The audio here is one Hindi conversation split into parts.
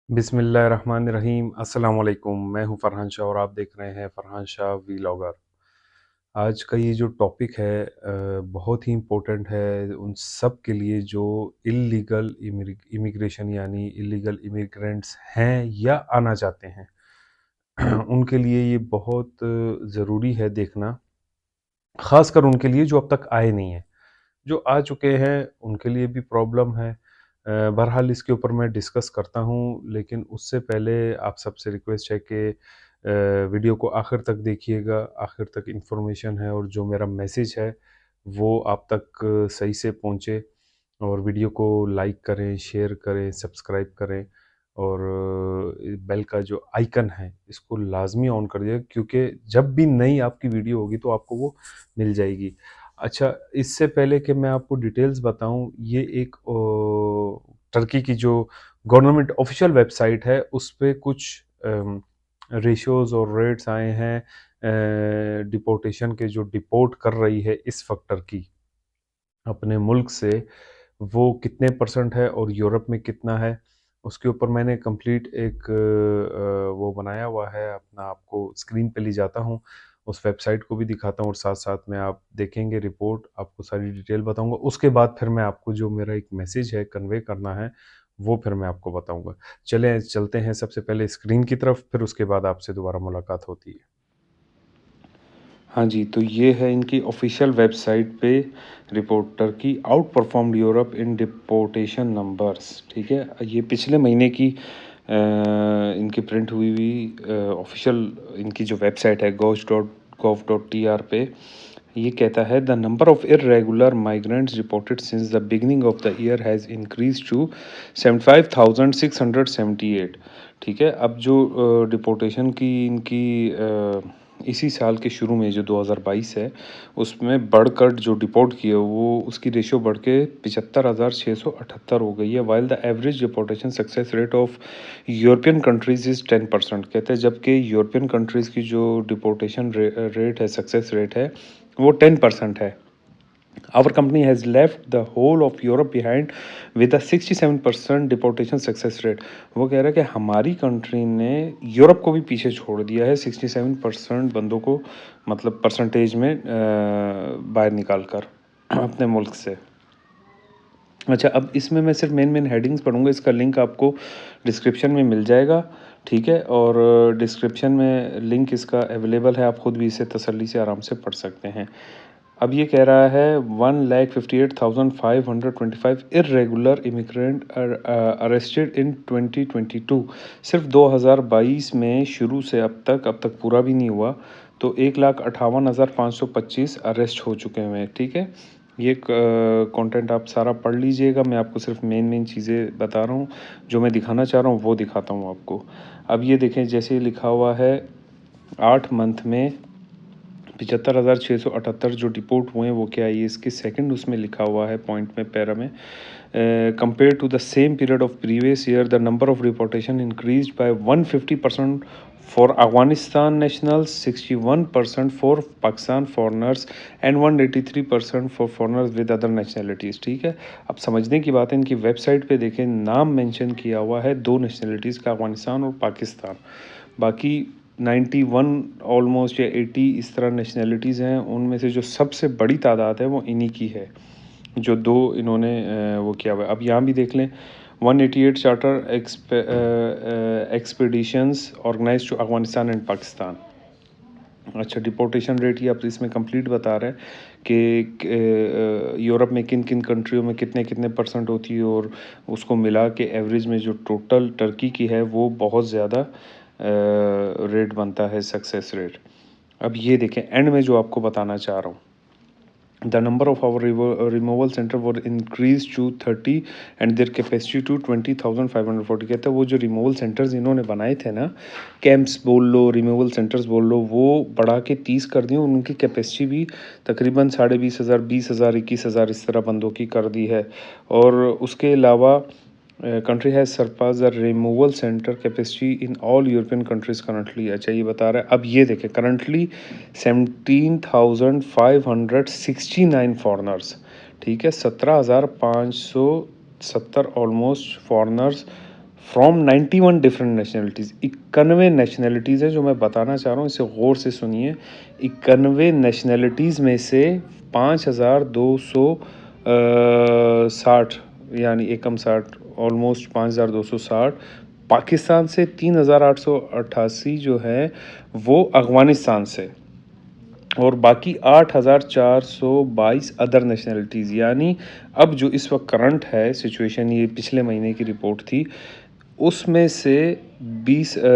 बिस्मिल्लाहिर्रहमानिर्रहीम। अस्सलाम वालेकुम। मैं हूं फरहान शाह और आप देख रहे हैं फरहान शाह वीलॉगर। आज का ये जो टॉपिक है बहुत ही इम्पोर्टेंट है उन सब के लिए जो इलीगल इमिग्रेशन यानी इलीगल इमिग्रेंट्स हैं या आना चाहते हैं। उनके लिए ये बहुत ज़रूरी है देखना, ख़ासकर उनके लिए जो अब तक आए नहीं हैं। जो आ चुके हैं उनके लिए भी प्रॉब्लम है। बहरहाल इसके ऊपर मैं डिस्कस करता हूँ, लेकिन उससे पहले आप सबसे रिक्वेस्ट है कि वीडियो को आखिर तक देखिएगा। आखिर तक इन्फॉर्मेशन है और जो मेरा मैसेज है वो आप तक सही से पहुँचे। और वीडियो को लाइक करें, शेयर करें, सब्सक्राइब करें और बेल का जो आइकन है इसको लाजमी ऑन कर दिए, क्योंकि जब भी नई आपकी वीडियो होगी तो आपको वो मिल जाएगी। अच्छा, इससे पहले कि मैं आपको डिटेल्स बताऊं, ये एक टर्की की जो गवर्नमेंट ऑफिशियल वेबसाइट है उस पे कुछ रेशियोज और रेट्स आए हैं डिपोर्टेशन के, जो डिपोर्ट कर रही है इस वक्त टर्की अपने मुल्क से, वो कितने परसेंट है और यूरोप में कितना है। उसके ऊपर मैंने कंप्लीट एक वो बनाया हुआ है अपना, आपको स्क्रीन पे ले जाता हूँ, उस वेबसाइट को भी दिखाता हूँ और साथ साथ में आप देखेंगे रिपोर्ट, आपको सारी डिटेल बताऊंगा। उसके बाद फिर मैं आपको जो मेरा एक मैसेज है कन्वे करना है वो फिर मैं आपको बताऊंगा। चलें चलते हैं सबसे पहले स्क्रीन की तरफ, फिर उसके बाद आपसे दोबारा मुलाकात होती है। हाँ जी, तो ये है इनकी ऑफिशियल वेबसाइट पे रिपोर्टर की out performed Europe in deportation numbers. ठीक है, ये पिछले महीने की इनकी प्रिंट हुई हुई ऑफिशियल इनकी जो वेबसाइट है gov.tir पे ये कहता है the number of irregular migrants reported since the beginning of the year has increase to 75,678। ठीक है, अब जो डिपोर्टेशन की इनकी इसी साल के शुरू में जो 2022 है उसमें बढ़कर जो डिपोर्ट किया वो उसकी रेशियो बढ़ के 75,678 हो गई है। While the average deportation success rate of European countries is 10%। कहते हैं जबकि यूरोपियन कंट्रीज़ की जो डिपोर्टेशन रेट है, सक्सेस रेट है, वो 10% है। Our company has left the whole of Europe behind with a 67% deportation success rate। वो कह रहा है कि हमारी कंट्री ने यूरोप को भी पीछे छोड़ दिया है 67% बंदों को, मतलब परसेंटेज में बाहर निकाल कर अपने मुल्क से। अच्छा, अब इसमें मैं सिर्फ मेन हेडिंग्स पढ़ूंगा, इसका लिंक आपको डिस्क्रिप्शन में मिल जाएगा। ठीक है, और डिस्क्रिप्शन में लिंक इसका अवेलेबल है, आप ख़ुद भी इसे तसल्ली से आराम से पढ़ सकते हैं। अब ये कह रहा है 1,58,525 इरेगुलर इमिग्रेंट अरेस्टेड इन 2022। सिर्फ 2022 में शुरू से अब तक पूरा भी नहीं हुआ, तो 1,58,525 अरेस्ट हो चुके हैं। ठीक है, ये कंटेंट आप सारा पढ़ लीजिएगा, मैं आपको सिर्फ मेन चीज़ें बता रहा हूँ, जो मैं दिखाना चाह रहा हूँ वो दिखाता हूँ आपको। अब ये देखें, जैसे लिखा हुआ है 8 मंथ में 75,678 जो डिपोर्ट हुए हैं वो क्या है, ये इसके सेकंड उसमें लिखा हुआ है पॉइंट में, पैरा में। Compare to the same period of previous year the number of deportation increase by 150% for Afghanistan nationals, 61% for Pakistan foreigners and 183% for foreigners with other nationalities. ठीक है, अब समझने की बात है, इनकी वेबसाइट पे देखें, नाम मेंशन किया हुआ है दो नेशनलिटीज़ का, अफगानिस्तान और पाकिस्तान। बाकी 91 ऑलमोस्ट या 80 इस तरह नेशनलिटीज़ हैं, उनमें से जो सबसे बड़ी तादाद है वो इन्हीं की है, जो दो इन्होंने वो किया हुआ है। अब यहाँ भी देख लें, 188 charter expeditions organised to Afghanistan and Pakistan. अच्छा, डिपोर्टेशन रेट ही अब इसमें कंप्लीट बता रहा है कि यूरोप में किन किन कंट्रियों में कितने कितने परसेंट होती है, और उसको मिला के एवरेज में जो टोटल टर्की की है वो बहुत ज़्यादा रेट बनता है, सक्सेस रेट। अब ये देखें, एंड में जो आपको बताना चाह रहा हूँ, the number of our removal centre were increase to 30 and their capacity to 20,540। कहते हैं वो जो रिमूवल सेंटर्स इन्होंने बनाए थे ना, कैंप्स बोल लो, रिमूवल सेंटर्स बोल लो, वो बढ़ा के 30 कर दिए, उनकी कैपेसिटी भी तकरीबन 20,500, 20,000, 21,000 इस तरह बंदों की कर दी है। और उसके अलावा country has surpass the removal centre capacity in all European countries currently. अच्छा, ये बता रहा है, अब ये देखें, करंटली 17,569 फॉरनर्स। ठीक है, 17,570 almost foreigners from 91 different nationalities, 91 nationalities है जो मैं बताना चाह रहा हूँ, इसे गौर से सुनिए। 91 नेशनलिटीज़ में से 5260, यानी एकम 60, ऑलमोस्ट 5260 पाकिस्तान से, 3888 जो है वो अफ़गानिस्तान से, और बाकी 8422 अदर नेशनलिटीज़। यानी अब जो इस वक्त करंट है सिचुएशन, ये पिछले महीने की रिपोर्ट थी, उसमें से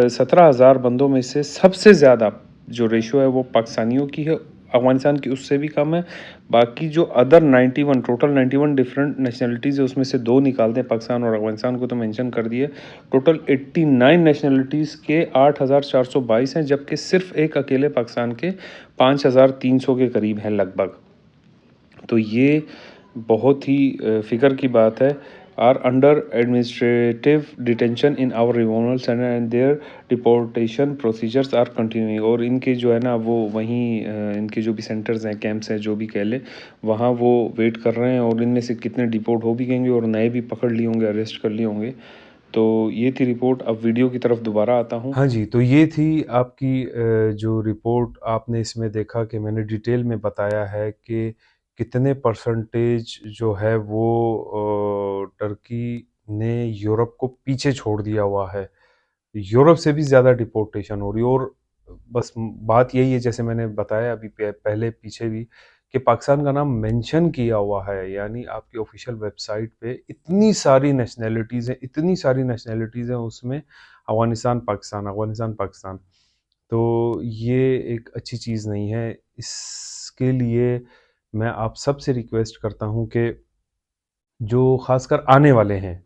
17,000 बंदों में से सबसे ज़्यादा जो रेशो है वो पाकिस्तानियों की है, अफगानिस्तान की उससे भी कम है। बाकी जो अदर 91, टोटल 91 डिफरेंट नेशनलिटीज़ है, उसमें से दो निकालते हैं, पाकिस्तान और अफगानिस्तान को तो मेंशन कर दिए। टोटल 89 नेशनलिटीज़ के 8,422 हैं, जबकि सिर्फ एक अकेले पाकिस्तान के 5,300 के करीब हैं लगभग। तो ये बहुत ही फ़िक्र की बात है। Are under administrative detention in our tribunal and their deportation procedures are continuing. और इनके जो है ना वो वहीं इनके जो भी सेंटर्स हैं, कैंप्स हैं, जो भी कह ले, वहाँ वो वेट कर रहे हैं, और इनमें से कितने डिपोर्ट हो भी गएंगे और नए भी पकड़ लिए होंगे, अरेस्ट कर लिए होंगे। तो ये थी रिपोर्ट। अब वीडियो की तरफ दोबारा आता हूँ। हाँ जी, तो ये थी आपकी जो रिपोर्ट। आपने इसमें देखा कि मैंने डिटेल में बताया है कि कितने परसेंटेज जो है वो टर्की ने यूरोप को पीछे छोड़ दिया हुआ है। यूरोप से भी ज़्यादा डिपोर्टेशन हो रही है। और बस बात यही है, जैसे मैंने बताया अभी पहले पीछे भी, कि पाकिस्तान का नाम मेंशन किया हुआ है, यानी आपकी ऑफिशियल वेबसाइट पे इतनी सारी नेशनैलिटीज़ हैं, इतनी सारी नेशनैलिटीज़ हैं उसमें, अफ़गानिस्तान पाकिस्तान, अफ़गानिस्तान पाकिस्तान। तो ये एक अच्छी चीज़ नहीं है। इसके लिए मैं आप सबसे रिक्वेस्ट करता हूँ कि जो ख़ासकर आने वाले हैं,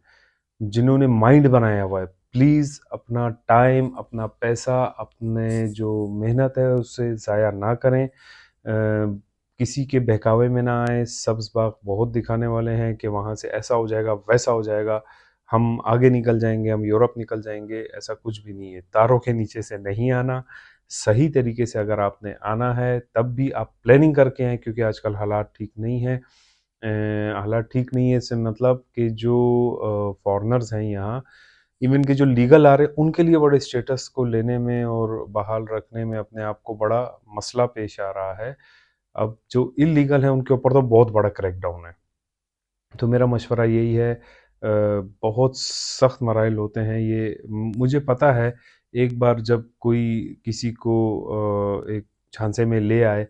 जिन्होंने माइंड बनाया हुआ है, प्लीज़ अपना टाइम, अपना पैसा, अपने जो मेहनत है उससे ज़ाया ना करें। किसी के बहकावे में ना आए। सब्ज़ बाग बहुत दिखाने वाले हैं कि वहाँ से ऐसा हो जाएगा, वैसा हो जाएगा, हम आगे निकल जाएंगे, हम यूरोप निकल जाएंगे। ऐसा कुछ भी नहीं है। तारों के नीचे से नहीं आना। सही तरीके से अगर आपने आना है तब भी आप प्लानिंग करके आएँ, क्योंकि आजकल हालात ठीक नहीं हैं। हालात ठीक नहीं है इससे मतलब कि जो फॉरेनर्स हैं यहाँ, इवन के जो लीगल आ रहे हैं, उनके लिए बड़े स्टेटस को लेने में और बहाल रखने में अपने आप को बड़ा मसला पेश आ रहा है। अब जो इल्लीगल है उनके ऊपर तो बहुत बड़ा क्रैकडाउन है। तो मेरा मशवरा यही है, बहुत सख्त मराइल होते हैं ये, मुझे पता है। एक बार जब कोई किसी को एक झांसे में ले आए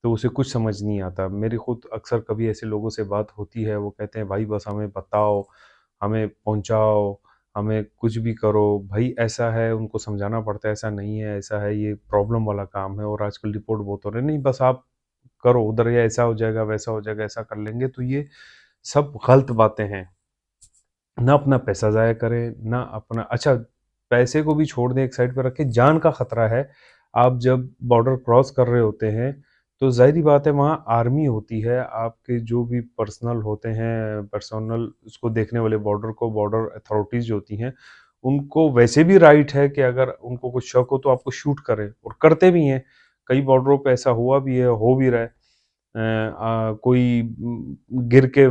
तो उसे कुछ समझ नहीं आता। मेरी खुद अक्सर कभी ऐसे लोगों से बात होती है, वो कहते हैं भाई बस हमें बताओ, हमें पहुंचाओ, हमें कुछ भी करो भाई। ऐसा है, उनको समझाना पड़ता है ऐसा नहीं है, ऐसा है, ये प्रॉब्लम वाला काम है। और आजकल रिपोर्ट बहुत हो रहे हैं, नहीं बस आप करो उधर, या ऐसा हो जाएगा, वैसा हो जाएगा, ऐसा कर लेंगे। तो ये सब गलत बातें हैं। ना अपना पैसा ज़ाया करें, ना अपना, अच्छा पैसे को भी छोड़ दें, एक साइड पे रखें, जान का खतरा है। आप जब बॉर्डर क्रॉस कर रहे होते हैं तो ज़ाहिर-सी बात है वहाँ आर्मी होती है, आपके जो भी पर्सनल होते हैं, पर्सोनल उसको देखने वाले, बॉर्डर को, बॉर्डर अथॉरिटीज़ जो होती हैं, उनको वैसे भी राइट है कि अगर उनको कुछ शक हो तो आपको शूट करें, और करते भी हैं। कई बॉर्डरों पे ऐसा हुआ भी है, हो भी रहा है। कोई गिर के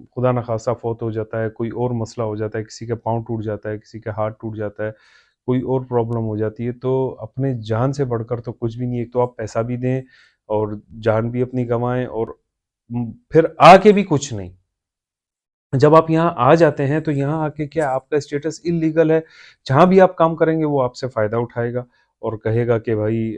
खुदा न खास्ता फौत हो जाता है, कोई और मसला हो जाता है, किसी का पाँव टूट जाता है, किसी का हाथ टूट जाता है, कोई और प्रॉब्लम हो जाती है। तो अपने जान से बढ़कर तो कुछ भी नहीं है। एक तो आप पैसा भी दें और जान भी अपनी गँवाएँ, और फिर आके भी कुछ नहीं। जब आप यहाँ आ जाते हैं तो यहाँ आके क्या आपका स्टेटस इल्लीगल है, जहाँ भी आप काम करेंगे वो आपसे फ़ायदा उठाएगा और कहेगा कि भाई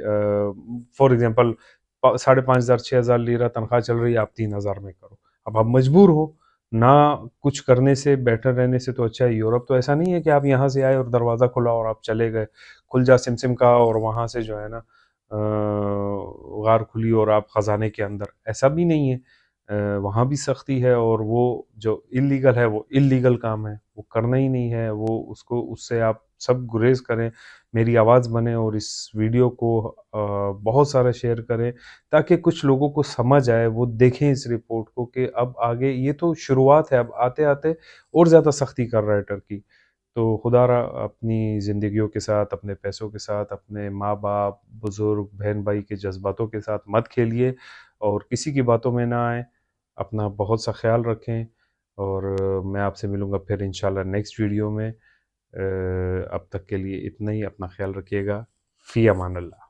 फॉर एग्ज़ाम्पल 5,500 6,000 लिरा तनख्वाह चल रही है, आप 3,000 में करो। अब आप मजबूर हो, ना कुछ करने से, बेटर रहने से तो अच्छा है यूरोप। तो ऐसा नहीं है कि आप यहाँ से आए और दरवाज़ा खुला और आप चले गए, खुल जा सिमसिम का, और वहाँ से जो है ना गार खुली और आप खजाने के अंदर, ऐसा भी नहीं है। वहाँ भी सख्ती है, और वो जो इल्लीगल है वो इल्लीगल काम है, वो करना ही नहीं है। वो उसको, उससे आप सब गुरेज करें, मेरी आवाज़ बने, और इस वीडियो को बहुत सारा शेयर करें, ताकि कुछ लोगों को समझ आए, वो देखें इस रिपोर्ट को कि अब आगे, ये तो शुरुआत है, अब आते आते और ज़्यादा सख्ती कर रहा है टर्की। तो खुदा अपनी ज़िंदगियों के साथ, अपने पैसों के साथ, अपने माँ बाप, बुज़ुर्ग, बहन भाई के जज्बातों के साथ मत खेलिए, और किसी की बातों में ना आए। अपना बहुत सा ख्याल रखें, और मैं आपसे मिलूँगा फिर इंशाल्लाह नेक्स्ट वीडियो में। अब तक के लिए इतना ही। अपना ख्याल रखिएगा। फ़ी अमान अल्लाह।